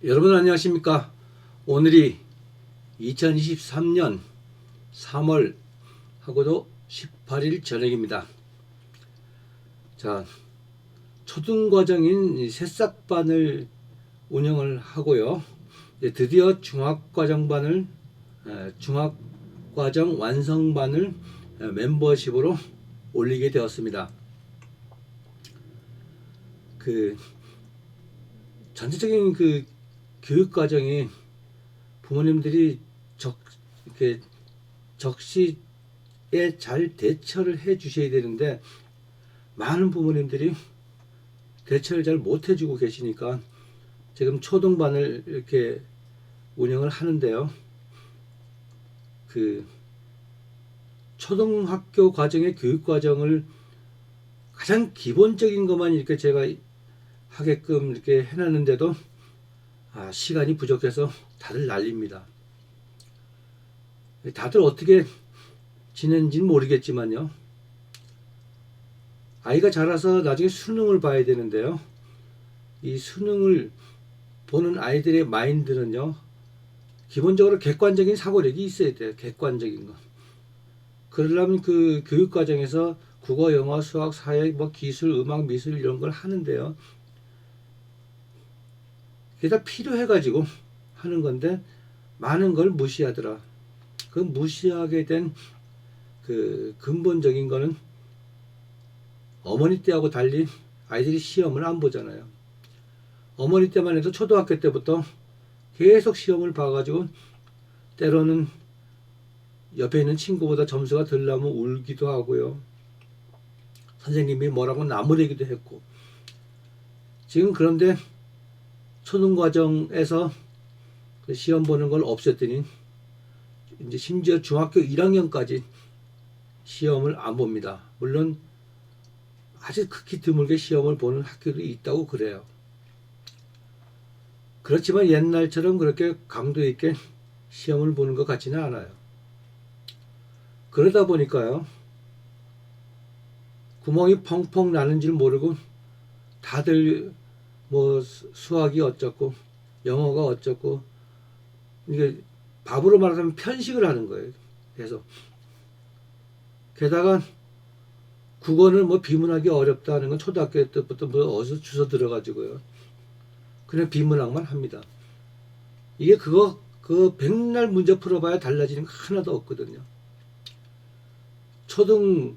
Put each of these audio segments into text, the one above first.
여러분 안녕하십니까? 오늘이 2023년 3월 하고도 18일 저녁입니다. 자, 초등과정인 새싹반을 운영을 하고요. 드디어 중학과정 완성반을 멤버십으로 올리게 되었습니다. 전체적인 교육 과정이 부모님들이 이렇게 적시에 잘 대처를 해 주셔야 되는데 많은 부모님들이 대처를 잘 못 해주고 계시니까 지금 초등반을 이렇게 운영을 하는데요. 초등학교 과정의 교육 과정을 가장 기본적인 것만 이렇게 제가 하게끔 이렇게 해놨는데도 시간이 부족해서 다들 난립니다. 다들 어떻게 지내는지는 모르겠지만요. 아이가 자라서 나중에 수능을 봐야 되는데요. 이 수능을 보는 아이들의 마인드는요. 기본적으로 객관적인 사고력이 있어야 돼요. 객관적인 거. 그러려면 교육 과정에서 국어, 영어, 수학, 사회, 기술, 음악, 미술 이런 걸 하는데요. 그게 다 필요해가지고 하는 건데 많은 걸 무시하더라. 그 무시하게 된 근본적인 거는 어머니 때하고 달리 아이들이 시험을 안 보잖아요. 어머니 때만 해도 초등학교 때부터 계속 시험을 봐가지고 때로는 옆에 있는 친구보다 점수가 덜 나면 울기도 하고요. 선생님이 뭐라고 나무래기도 했고. 지금 그런데 초등과정에서 시험 보는 걸 없앴더니 이제 심지어 중학교 1학년까지 시험을 안 봅니다. 물론 아주 극히 드물게 시험을 보는 학교도 있다고 그래요. 그렇지만 옛날처럼 그렇게 강도 있게 시험을 보는 것 같지는 않아요. 그러다 보니까요. 구멍이 펑펑 나는 줄 모르고 다들 수학이 어쩌고 영어가 어쩌고 이게 밥으로 말하자면 편식을 하는 거예요. 그래서 게다가 국어는 비문학이 어렵다는 건 초등학교 때부터 어디서 주워 들어가지고요. 그냥 비문학만 합니다. 이게 백날 문제 풀어봐야 달라지는 거 하나도 없거든요. 초등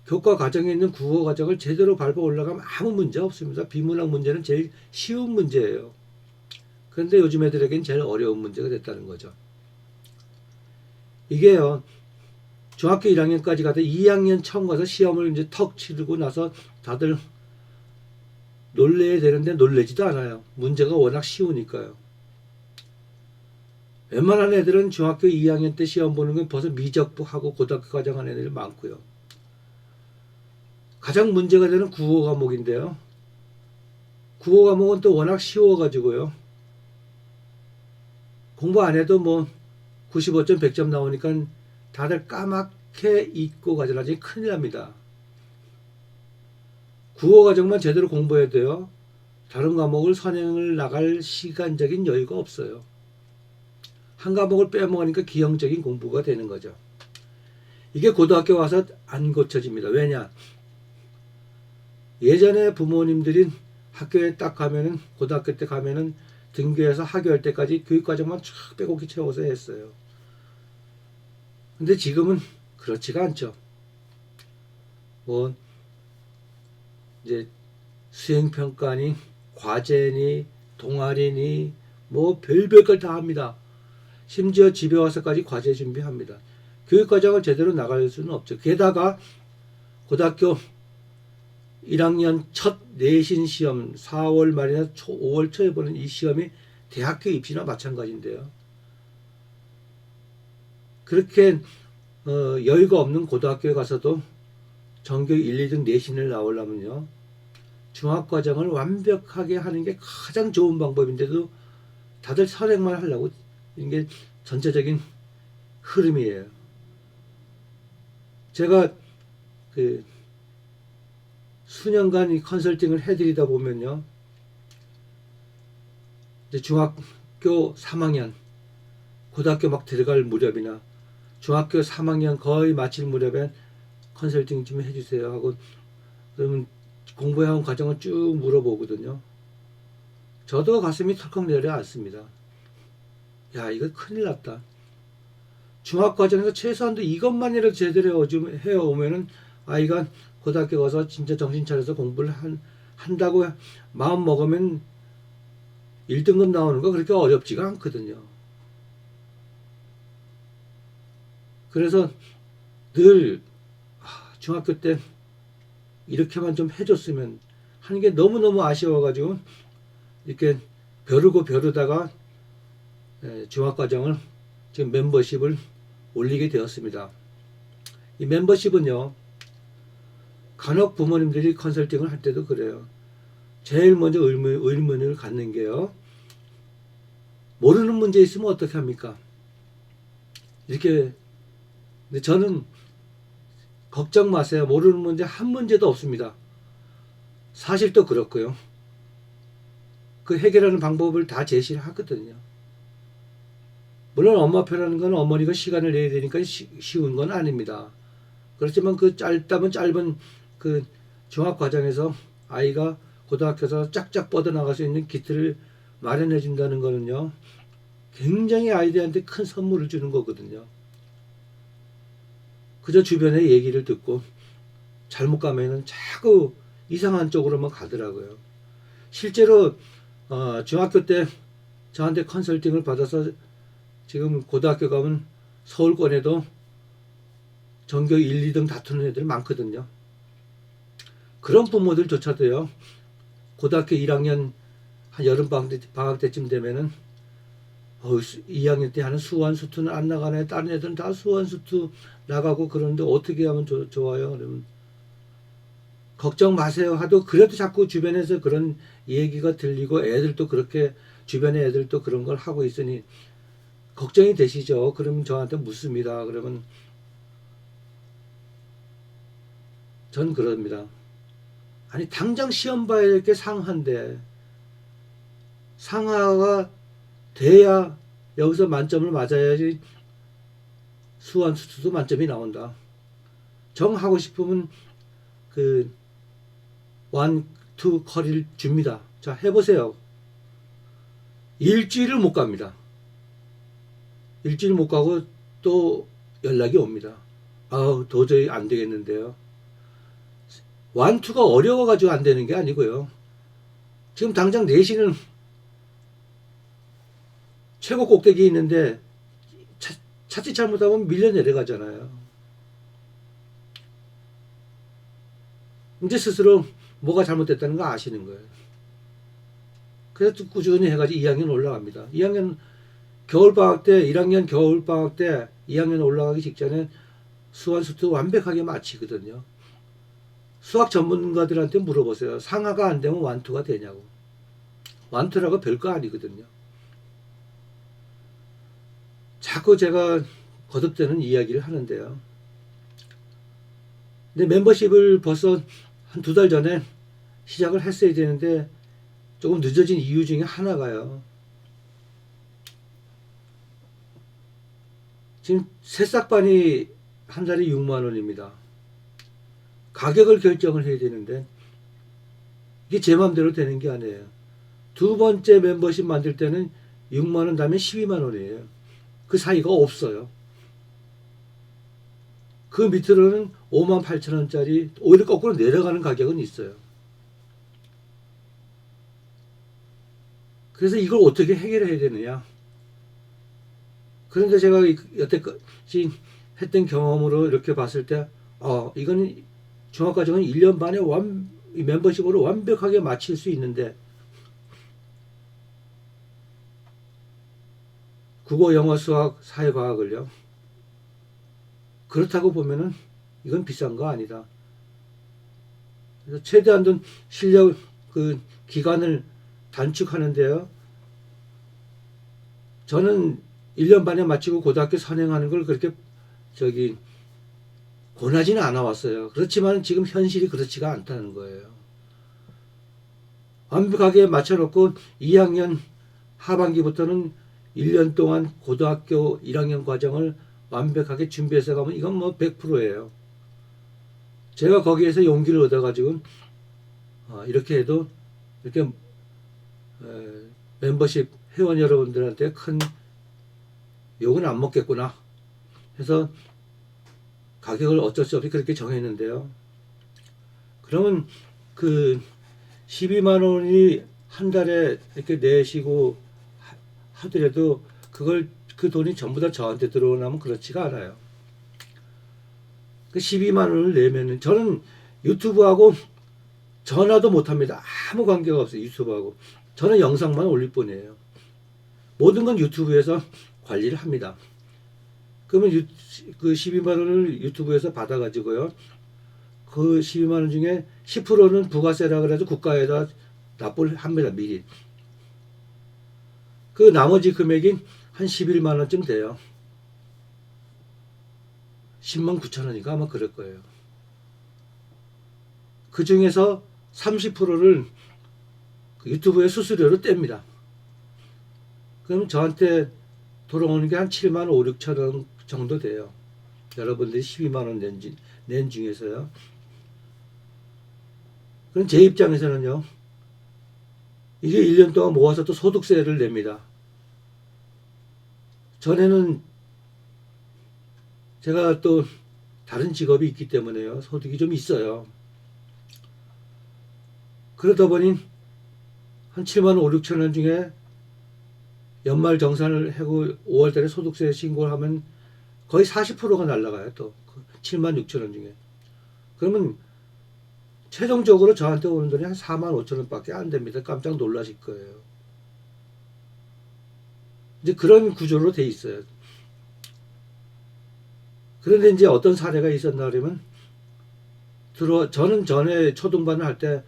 교과 과정에 있는 국어 과정을 제대로 밟아 올라가면 아무 문제 없습니다. 비문학 문제는 제일 쉬운 문제예요. 그런데 요즘 애들에겐 제일 어려운 문제가 됐다는 거죠. 이게요, 중학교 1학년까지 가서 2학년 처음 가서 시험을 이제 턱 치르고 나서 다들 놀래야 되는데 놀래지도 않아요. 문제가 워낙 쉬우니까요. 웬만한 애들은 중학교 2학년 때 시험 보는 건 벌써 미적부하고 고등학교 과정 한 애들이 많고요. 가장 문제가 되는 국어 과목인데요. 국어 과목은 또 워낙 쉬워가지고요. 공부 안 해도 95점, 100점 나오니까 다들 까맣게 잊고 가죠. 나중에 큰일 납니다. 국어 과정만 제대로 공부해야 돼요. 다른 과목을 선행을 나갈 시간적인 여유가 없어요. 한 과목을 빼먹으니까 기형적인 공부가 되는 거죠. 이게 고등학교 와서 안 고쳐집니다. 왜냐? 예전에 부모님들이 학교에 딱 가면은 고등학교 때 가면은 등교해서 하교할 때까지 교육과정만 쫙 빼곡히 채워서 했어요. 근데 지금은 그렇지가 않죠. 이제 수행평가니 과제니 동아리니 별별 걸 다 합니다. 심지어 집에 와서까지 과제 준비합니다. 교육과정을 제대로 나갈 수는 없죠. 게다가 고등학교 1학년 첫 내신 시험 4월 말이나 5월 초에 보는 이 시험이 대학교 입시나 마찬가지인데요. 그렇게 여유가 없는 고등학교에 가서도 전교 1, 2등 내신을 나오려면요. 중학과정을 완벽하게 하는 게 가장 좋은 방법인데도 다들 선행만 하려고 이게 전체적인 흐름이에요. 제가 수년간 이 컨설팅을 해드리다 보면요. 이제 중학교 3학년, 고등학교 막 들어갈 무렵이나 중학교 3학년 거의 마칠 무렵에 컨설팅 좀 해주세요 하고 그러면 공부해온 과정을 쭉 물어보거든요. 저도 가슴이 털컥 내려앉습니다. 야, 이거 큰일 났다. 중학과정에서 최소한도 이것만이라도 제대로 해오면은 아이가 고등학교 가서 진짜 정신 차려서 공부를 한다고 마음 먹으면 1등급 나오는 거 그렇게 어렵지가 않거든요. 그래서 늘 중학교 때 이렇게만 좀 해줬으면 하는 게 너무너무 아쉬워가지고 이렇게 벼르다가 중학과정을 지금 멤버십을 올리게 되었습니다. 이 멤버십은요, 간혹 부모님들이 컨설팅을 할 때도 그래요. 제일 먼저 의문을 갖는 게요, 모르는 문제 있으면 어떻게 합니까? 이렇게. 근데 저는 걱정 마세요. 모르는 문제 한 문제도 없습니다. 사실도 그렇고요. 그 해결하는 방법을 다 제시를 하거든요. 물론 엄마표라는 건 어머니가 시간을 내야 되니까 쉬운 건 아닙니다. 그렇지만 그 짧은 그 중학 과정에서 아이가 고등학교에서 쫙쫙 뻗어나갈 수 있는 기틀을 마련해 준다는 거는요, 굉장히 아이들한테 큰 선물을 주는 거거든요. 그저 주변의 얘기를 듣고 잘못 가면은 자꾸 이상한 쪽으로만 가더라고요. 실제로 중학교 때 저한테 컨설팅을 받아서 지금 고등학교 가면 서울권에도 전교 1, 2등 다투는 애들 많거든요. 그런 부모들조차도요, 고등학교 1학년 한 여름방학 때쯤 되면은 2학년 때 하는 수원, 수투는 안 나가네. 다른 애들은 다 수원, 수투 나가고 그러는데 어떻게 하면 좋아요? 그러면 걱정 마세요 하도 그래도 자꾸 주변에서 그런 얘기가 들리고 애들도 그렇게 주변의 애들도 그런 걸 하고 있으니 걱정이 되시죠? 그러면 저한테 묻습니다. 그러면 전 그럽니다. 아니 당장 시험 봐야 될 게 상하인데 상하가 돼야 여기서 만점을 맞아야지 수원 수투도 만점이 나온다. 정 하고 싶으면 그 1, 2 커리를 줍니다. 자, 해보세요. 일주일을 못 갑니다. 일주일 못 가고 또 연락이 옵니다. 아우, 도저히 안 되겠는데요. 1, 2가 어려워가지고 안 되는 게 아니고요. 지금 당장 내신은 최고 꼭대기에 있는데 자칫 잘못하면 밀려 내려가잖아요. 이제 스스로 뭐가 잘못됐다는 거 아시는 거예요. 그래서 꾸준히 해가지고 2학년 올라갑니다. 2학년 겨울방학 때, 1학년 겨울방학 때 2학년 올라가기 직전에 수원 수투 완벽하게 마치거든요. 수학 전문가들한테 물어보세요. 상하가 안 되면 1, 2가 되냐고. 1, 2라고 별거 아니거든요. 자꾸 제가 거듭되는 이야기를 하는데요. 근데 멤버십을 벌써 한 2달 전에 시작을 했어야 되는데 조금 늦어진 이유 중에 하나가요. 지금 새싹반이 한 달에 6만 원입니다. 가격을 결정을 해야 되는데 이게 제 마음대로 되는 게 아니에요. 두 번째 멤버십 만들 때는 6만 원 다음에 12만 원이에요. 그 사이가 없어요. 그 밑으로는 5만 8천 원짜리 오히려 거꾸로 내려가는 가격은 있어요. 그래서 이걸 어떻게 해결해야 되느냐. 그런데 제가 여태까지 했던 경험으로 이렇게 봤을 때 이건 중학과정은 1년 반에 멤버십으로 완벽하게 마칠 수 있는데 국어, 영어, 수학, 사회과학을요. 그렇다고 보면은 이건 비싼 거 아니다. 그래서 최대한 돈 실력 그 기간을 단축하는데요. 저는 1년 반에 마치고 고등학교 선행하는 걸 그렇게 권하지는 않아 왔어요. 그렇지만 지금 현실이 그렇지가 않다는 거예요. 완벽하게 맞춰놓고 2학년 하반기부터는 1년 동안 고등학교 1학년 과정을 완벽하게 준비해서 가면 이건 뭐 100%예요. 제가 거기에서 용기를 얻어가지고 이렇게 해도 이렇게 멤버십 회원 여러분들한테 큰 욕은 안 먹겠구나 해서 가격을 어쩔 수 없이 그렇게 정했는데요. 그러면 그 12만 원이 한 달에 이렇게 내시고 하더라도 그걸 그 돈이 전부 다 저한테 들어오냐면 그렇지가 않아요. 그 12만 원을 내면은 저는 유튜브하고 전화도 못 합니다. 아무 관계가 없어요. 유튜브하고. 저는 영상만 올릴 뿐이에요. 모든 건 유튜브에서 관리를 합니다. 그러면 그 12만 원을 유튜브에서 받아가지고요. 그 12만 원 중에 10%는 부가세라 그래서 국가에다 납부를 합니다. 미리. 그 나머지 금액이 한 11만 원쯤 돼요. 10만 9천 원인가 아마 그럴 거예요. 그 중에서 30%를 유튜브의 수수료로 뗍니다. 그럼 저한테 돌아오는 게 한 7만 5, 6천 원 정도 돼요. 여러분들이 12만 원 낸 중에서요. 그럼 제 입장에서는요. 이게 1년 동안 모아서 또 소득세를 냅니다. 전에는 제가 또 다른 직업이 있기 때문에요. 소득이 좀 있어요. 그러다 보니 한 7만 5, 6천 원 중에 연말 정산을 하고 5월 달에 소득세 신고를 하면 거의 40%가 날라가요. 또 7만 6천 원 중에. 그러면 최종적으로 저한테 오는 돈이 한 4만 5천 원밖에 안 됩니다. 깜짝 놀라실 거예요. 이제 그런 구조로 돼 있어요. 그런데 이제 어떤 사례가 있었나 그러면 저는 전에 초등반을 할 때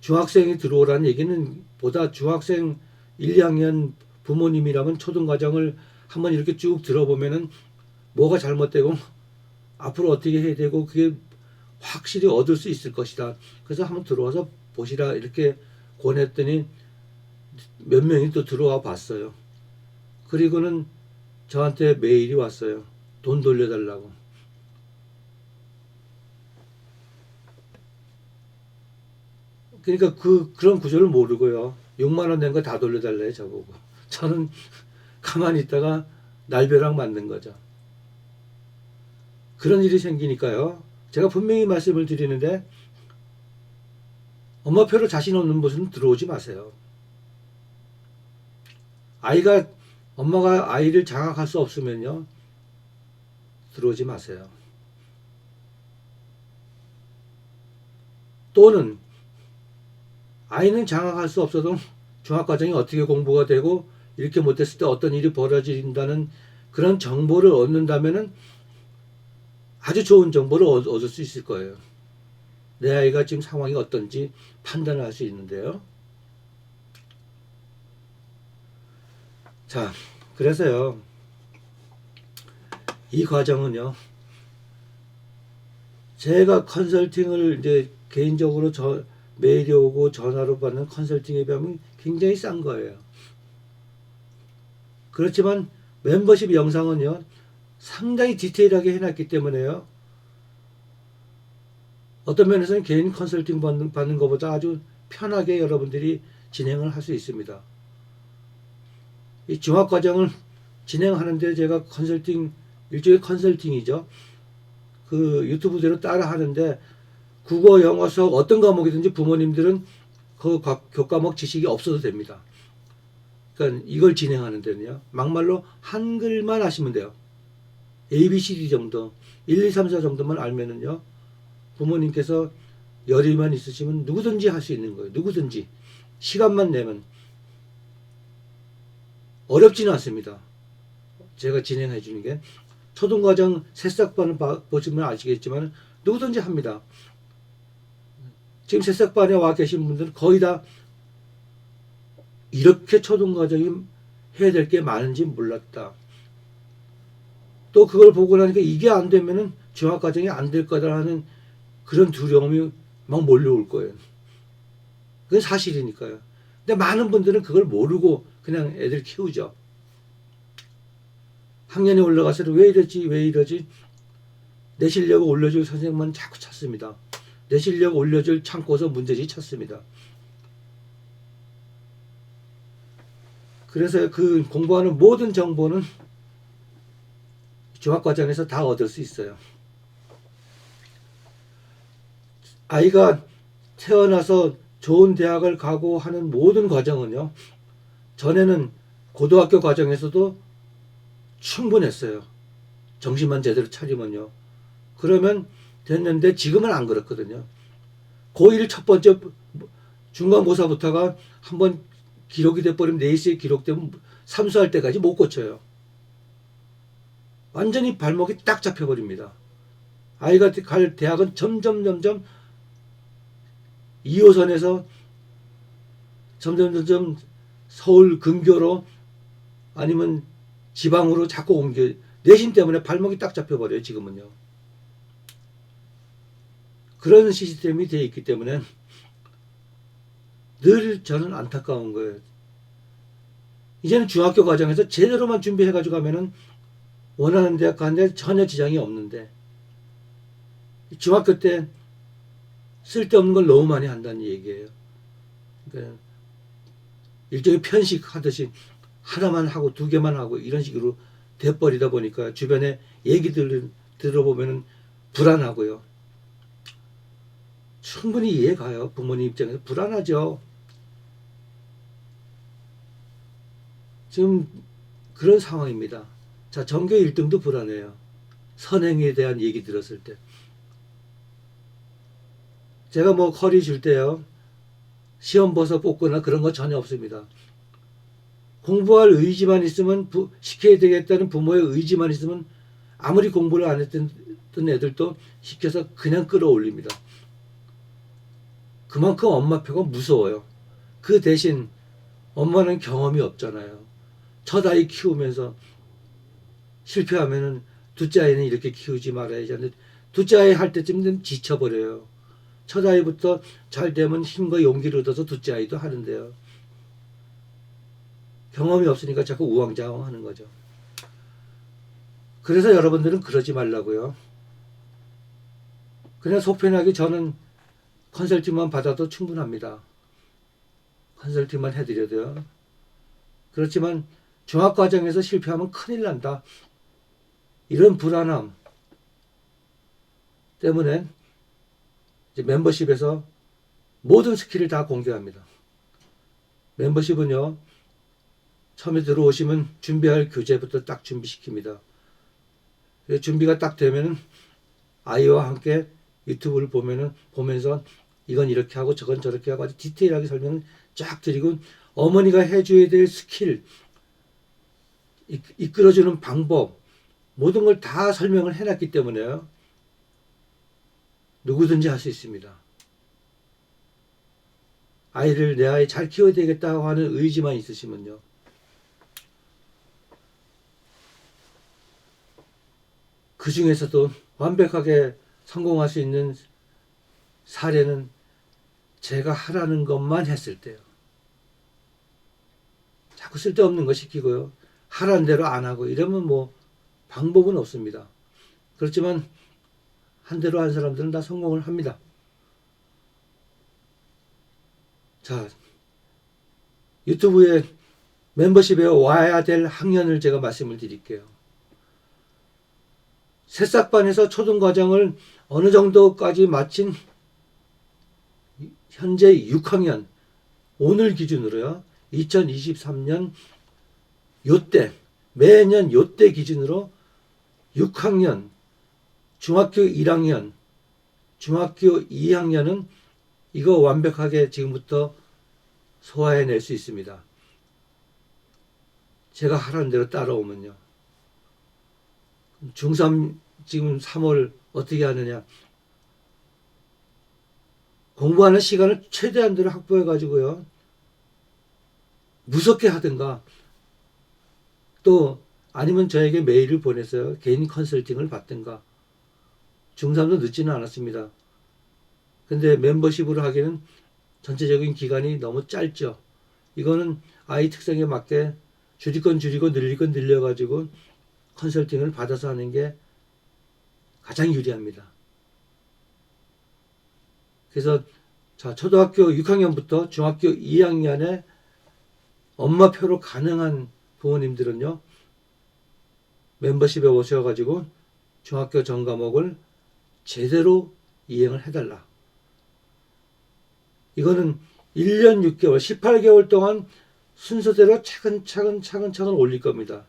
중학생이 들어오라는 얘기는 보다 중학생 1, 2학년 부모님이라면 초등과정을 한번 이렇게 쭉 들어보면은 뭐가 잘못되고 앞으로 어떻게 해야 되고 그게 확실히 얻을 수 있을 것이다. 그래서 한번 들어와서 보시라 이렇게 권했더니 몇 명이 또 들어와 봤어요. 그리고는 저한테 메일이 왔어요. 돈 돌려달라고. 그러니까 그런 구조를 모르고요. 6만 원 낸 거 다 돌려달래요, 저보고. 저는 가만히 있다가 날벼락 맞는 거죠. 그런 일이 생기니까요. 제가 분명히 말씀을 드리는데 엄마표로 자신 없는 곳은 들어오지 마세요. 엄마가 아이를 장악할 수 없으면요. 들어오지 마세요. 또는 아이는 장악할 수 없어도 중학과정이 어떻게 공부가 되고 이렇게 못했을 때 어떤 일이 벌어진다는 그런 정보를 얻는다면은 아주 좋은 정보를 얻을 수 있을 거예요. 내 아이가 지금 상황이 어떤지 판단을 할 수 있는데요. 자, 그래서요. 이 과정은요. 제가 컨설팅을 이제 개인적으로 메일이 오고 전화로 받는 컨설팅에 비하면 굉장히 싼 거예요. 그렇지만 멤버십 영상은요. 상당히 디테일하게 해놨기 때문에요. 어떤 면에서는 개인 컨설팅 받는 것보다 아주 편하게 여러분들이 진행을 할 수 있습니다. 이 중학과정을 진행하는데 제가 일종의 컨설팅이죠. 그 유튜브대로 따라 하는데 국어, 영어, 수학 어떤 과목이든지 부모님들은 그 교과목 지식이 없어도 됩니다. 그러니까 이걸 진행하는 데는요. 막말로 한글만 하시면 돼요. A, B, C, D 정도 1, 2, 3, 4 정도만 알면은요. 부모님께서 열의만 있으시면 누구든지 할 수 있는 거예요. 누구든지. 시간만 내면. 어렵지는 않습니다. 제가 진행해 주는 게. 초등과정 새싹반을 보시면 아시겠지만 누구든지 합니다. 지금 새싹반에 와 계신 분들은 거의 다 이렇게 초등과정이 해야 될 게 많은지 몰랐다. 또 그걸 보고 나니까 이게 안 되면은 중학과정이 안 될 거다라는 그런 두려움이 막 몰려올 거예요. 그건 사실이니까요. 근데 많은 분들은 그걸 모르고 그냥 애들 키우죠. 학년이 올라가서 왜 이러지 왜 이러지 내 실력을 올려줄 선생님만 자꾸 찾습니다. 내 실력 올려줄 참고서 문제지 찾습니다. 그래서 그 공부하는 모든 정보는 중학과정에서 다 얻을 수 있어요. 아이가 태어나서 좋은 대학을 가고 하는 모든 과정은요. 전에는 고등학교 과정에서도 충분했어요. 정신만 제대로 차리면요. 그러면 됐는데 지금은 안 그렇거든요. 고1 첫 번째 중간고사부터가 한번 기록이 돼버리면 네이스에 기록되면 삼수할 때까지 못 고쳐요. 완전히 발목이 딱 잡혀버립니다. 아이가 갈 대학은 점점 2호선에서 점점 서울 근교로 아니면 지방으로 자꾸 옮겨 내신 때문에 발목이 딱 잡혀버려요. 지금은요. 그런 시스템이 되어 있기 때문에 늘 저는 안타까운 거예요. 이제는 중학교 과정에서 제대로만 준비해가지고 가면은 원하는 대학 가는데 전혀 지장이 없는데 중학교 때 쓸데없는 걸 너무 많이 한다는 얘기예요. 그러니까 일종의 편식하듯이 하나만 하고 두 개만 하고 이런 식으로 돼버리다 보니까 주변에 얘기들 들어보면 불안하고요. 충분히 이해가요. 부모님 입장에서 불안하죠. 지금 그런 상황입니다. 자, 전교 1등도 불안해요. 선행에 대한 얘기 들었을 때. 제가 뭐 커리 줄 때요. 시험 봐서 뽑거나 그런 거 전혀 없습니다. 공부할 의지만 있으면 시켜야 되겠다는 부모의 의지만 있으면 아무리 공부를 안 했던 애들도 시켜서 그냥 끌어올립니다. 그만큼 엄마표가 무서워요. 그 대신 엄마는 경험이 없잖아요. 첫 아이 키우면서 실패하면은 둘째 아이는 이렇게 키우지 말아야지 하는데 둘째 아이 할 때쯤 지쳐버려요. 첫 아이부터 잘 되면 힘과 용기를 얻어서 둘째 아이도 하는데요. 경험이 없으니까 자꾸 우왕좌왕 하는 거죠. 그래서 여러분들은 그러지 말라고요. 그냥 속편하게 저는 컨설팅만 받아도 충분합니다. 컨설팅만 해드려도요. 그렇지만 중학과정에서 실패하면 큰일 난다. 이런 불안함 때문에 이제 멤버십에서 모든 스킬을 다 공개합니다. 멤버십은요. 처음에 들어오시면 준비할 교재부터 딱 준비시킵니다. 준비가 딱 되면은 아이와 함께 유튜브를 보면서 이건 이렇게 하고 저건 저렇게 하고 아주 디테일하게 설명을 쫙 드리고 어머니가 해줘야 될 스킬, 이끌어주는 방법 모든 걸 다 설명을 해놨기 때문에요. 누구든지 할 수 있습니다. 아이를 내 아이 잘 키워야 되겠다고 하는 의지만 있으시면요. 그 중에서도 완벽하게 성공할 수 있는 사례는 제가 하라는 것만 했을 때요. 자꾸 쓸데없는 거 시키고요. 하라는 대로 안 하고 이러면 뭐 방법은 없습니다. 그렇지만 한 대로 한 사람들은 다 성공을 합니다. 자, 유튜브에 멤버십에 와야 될 학년을 제가 말씀을 드릴게요. 새싹반에서 초등과정을 어느 정도까지 마친 현재 6학년 오늘 기준으로요. 2023년 요때 매년 요때 기준으로 6학년 중학교 1학년 중학교 2학년은 이거 완벽하게 지금부터 소화해낼 수 있습니다. 제가 하라는 대로 따라오면요. 중3 지금 3월 어떻게 하느냐. 공부하는 시간을 최대한대로 확보해가지고요. 무섭게 하든가 또 아니면 저에게 메일을 보내서요. 개인 컨설팅을 받든가. 중3도 늦지는 않았습니다. 근데 멤버십으로 하기는 전체적인 기간이 너무 짧죠. 이거는 아이 특성에 맞게 줄일 건 줄이고 늘릴 건 늘려가지고 컨설팅을 받아서 하는 게 가장 유리합니다. 그래서 자, 초등학교 6학년부터 중학교 2학년에 엄마표로 가능한 부모님들은요, 멤버십에 오셔가지고 중학교 전 과목을 제대로 이행을 해달라. 이거는 1년 6개월, 18개월 동안 순서대로 차근차근 올릴 겁니다.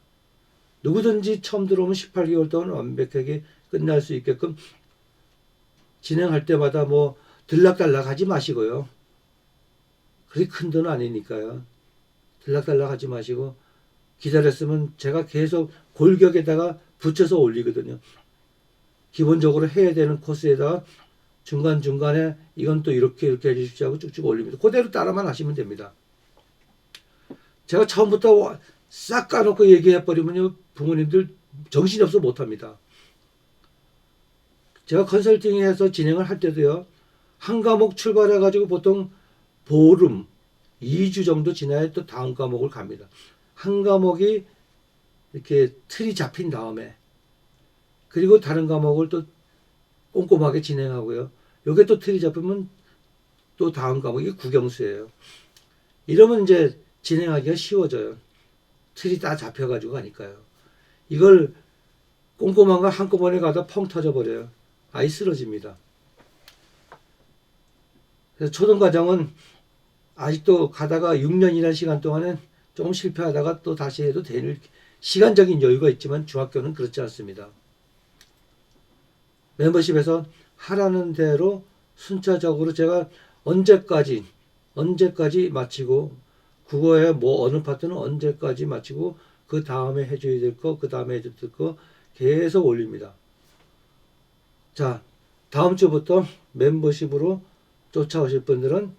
누구든지 처음 들어오면 18개월 동안 완벽하게 끝날 수 있게끔 진행할 때마다 뭐 들락달락 하지 마시고요. 그렇게 큰 돈은 아니니까요. 들락달락 하지 마시고 기다렸으면 제가 계속 골격에다가 붙여서 올리거든요. 기본적으로 해야 되는 코스에다가 중간중간에 이건 또 이렇게 해주십시오 하고 쭉쭉 올립니다. 그대로 따라만 하시면 됩니다. 제가 처음부터 싹 까놓고 얘기해버리면요, 부모님들 정신이 없어 못합니다. 제가 컨설팅해서 진행을 할 때도요, 한 과목 출발해가지고 보통 보름, 2주 정도 지나야 또 다음 과목을 갑니다. 한 과목이 이렇게 틀이 잡힌 다음에, 그리고 다른 과목을 또 꼼꼼하게 진행하고요. 요게 또 틀이 잡히면 또 다음 과목이 국영수예요. 이러면 이제 진행하기가 쉬워져요. 틀이 다 잡혀가지고 가니까요. 이걸 꼼꼼한 거 한꺼번에 가다 펑 터져버려요. 아이 쓰러집니다. 그래서 초등과정은 아직도 가다가 6년이라는 시간 동안은 조금 실패하다가 또 다시 해도 되는 시간적인 여유가 있지만 중학교는 그렇지 않습니다. 멤버십에서 하라는 대로 순차적으로 제가 언제까지 마치고 국어의 뭐 어느 파트는 언제까지 마치고 그 다음에 해줘야 될 거, 그 다음에 해줘야 될 거 계속 올립니다. 자, 다음 주부터 멤버십으로 쫓아오실 분들은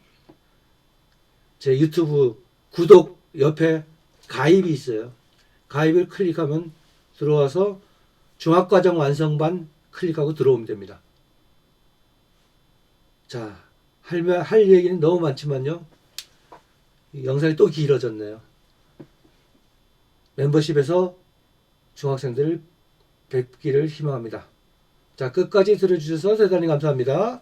제 유튜브 구독 옆에 가입이 있어요. 가입을 클릭하면 들어와서 중학과정 완성반 클릭하고 들어오면 됩니다. 자, 할 얘기는 너무 많지만요. 영상이 또 길어졌네요. 멤버십에서 중학생들을 뵙기를 희망합니다. 자, 끝까지 들어주셔서 대단히 감사합니다.